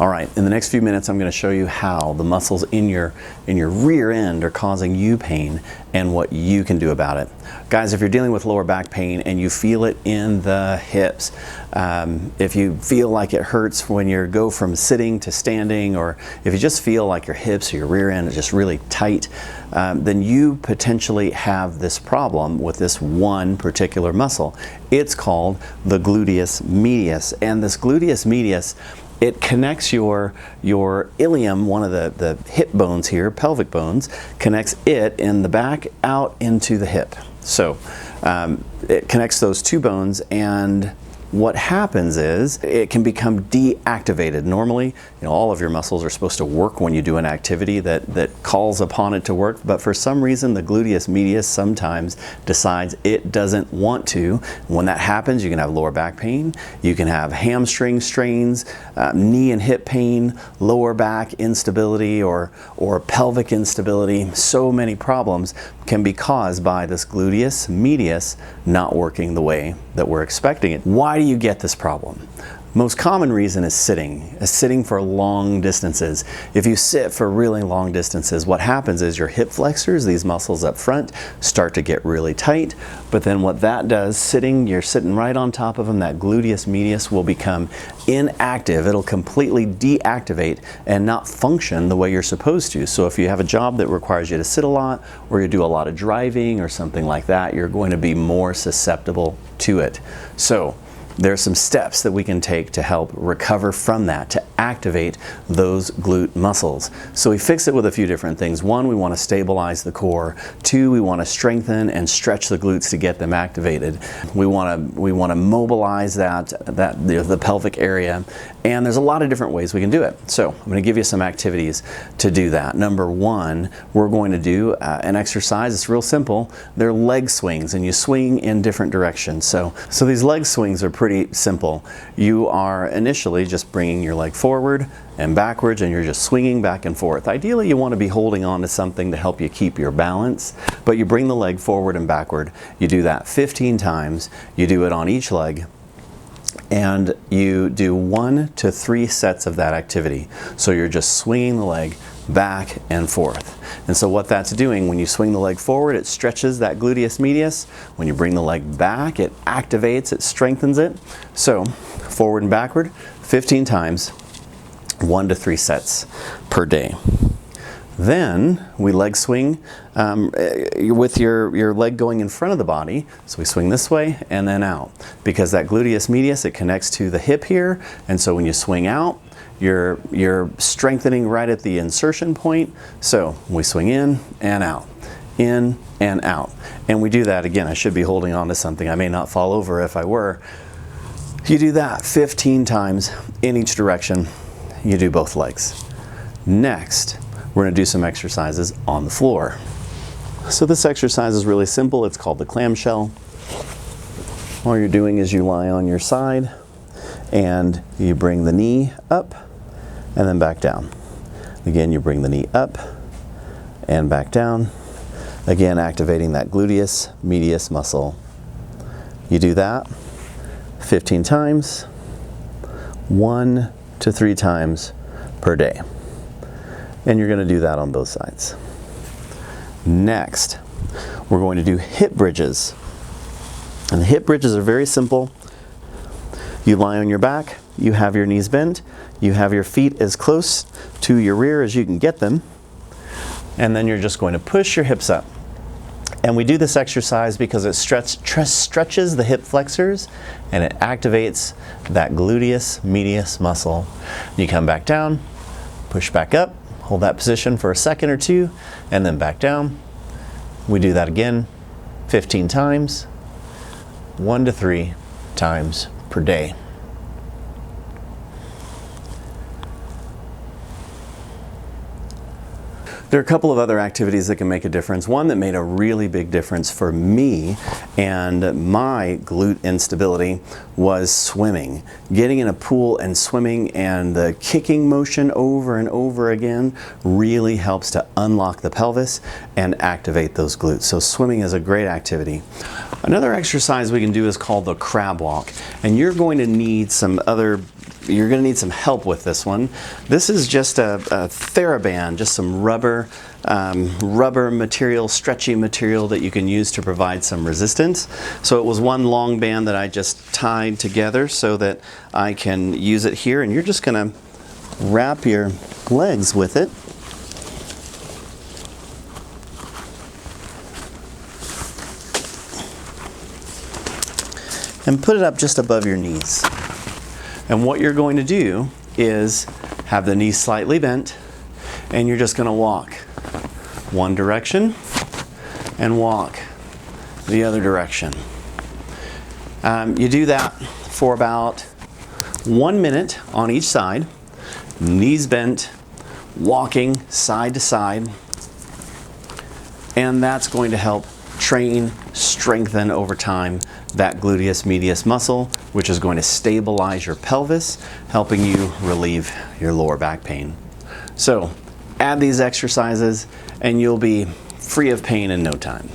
All right, in the next few minutes I'm going to show you how the muscles in your rear end are causing you pain and what you can do about it. Guys, if you're dealing with lower back pain and you feel it in the hips, if you feel like it hurts when you go from sitting to standing, or if you just feel like your hips or your rear end is just really tight, then you potentially have this problem with this one particular muscle. It's called the gluteus medius, and this gluteus medius, it connects your ilium, one of the hip bones here, pelvic bones, connects it in the back out into the hip. So it connects those two bones, and what happens is it can become deactivated. Normally, all of your muscles are supposed to work when you do an activity that calls upon it to work, but for some reason the gluteus medius sometimes decides it doesn't want to. When that happens, you can have lower back pain, you can have hamstring strains, knee and hip pain, lower back instability, or pelvic instability. So many problems can be caused by this gluteus medius not working the way that we're expecting it. Why do you get this problem? Most common reason is sitting for long distances. If you sit for really long distances, what happens is your hip flexors, these muscles up front, start to get really tight. But then what that does, you're sitting right on top of them, that gluteus medius will become inactive. It'll completely deactivate and not function the way you're supposed to. So if you have a job that requires you to sit a lot, or you do a lot of driving or something like that, you're going to be more susceptible to it. So there are some steps that we can take to help recover from that, to activate those glute muscles. So we fix it with a few different things. One, we want to stabilize the core. Two, we want to strengthen and stretch the glutes to get them activated. We want to mobilize the pelvic area, and there's a lot of different ways we can do it. So I'm going to give you some activities to do that. Number one, we're going to do an exercise. It's real simple. They're leg swings, and you swing in different directions. So these leg swings are pretty simple. You are initially just bringing your leg forward and backwards, and you're just swinging back and forth. Ideally, you want to be holding on to something to help you keep your balance, but you bring the leg forward and backward. You do that 15 times. You do it on each leg, and you do 1 to 3 sets of that activity. So you're just swinging the leg back and forth. And so what that's doing, when you swing the leg forward, it stretches that gluteus medius. When you bring the leg back, it activates, it strengthens it. So forward and backward, 15 times, 1 to 3 sets per day. Then we leg swing with your leg going in front of the body. So we swing this way and then out, because that gluteus medius, it connects to the hip here. And so when you swing out, you're strengthening right at the insertion point. So we swing in and out, in and out. And we do that again. I should be holding on to something. I may not fall over if I were. You do that 15 times in each direction. You do both legs. Next, we're going to do some exercises on the floor. So this exercise is really simple. It's called the clamshell. All you're doing is you lie on your side and you bring the knee up and then back down. Again, you bring the knee up and back down. Again, activating that gluteus medius muscle. You do that 15 times, 1 to 3 times per day. And you're going to do that on both sides. Next, we're going to do hip bridges. And the hip bridges are very simple. You lie on your back, you have your knees bent, you have your feet as close to your rear as you can get them, and then you're just going to push your hips up. And we do this exercise because it stretches the hip flexors and it activates that gluteus medius muscle. You come back down, push back up, hold that position for a second or two, and then back down. We do that again 15 times, 1 to 3 times per day. There are a couple of other activities that can make a difference. One that made a really big difference for me and my glute instability was swimming. Getting in a pool and swimming, and the kicking motion over and over again really helps to unlock the pelvis and activate those glutes. So swimming is a great activity. Another exercise we can do is called the crab walk, and you're going to need some other you're going to need some help with this one. This is just a TheraBand, just some rubber material, stretchy material that you can use to provide some resistance. So it was one long band that I just tied together so that I can use it here, and you're just going to wrap your legs with it. And put it up just above your knees. And what you're going to do is have the knees slightly bent, and you're just going to walk one direction and walk the other direction. You do that for about 1 minute on each side, knees bent, walking side to side, and that's going to help train, strengthen over time that gluteus medius muscle, which is going to stabilize your pelvis, helping you relieve your lower back pain. So add these exercises and you'll be free of pain in no time.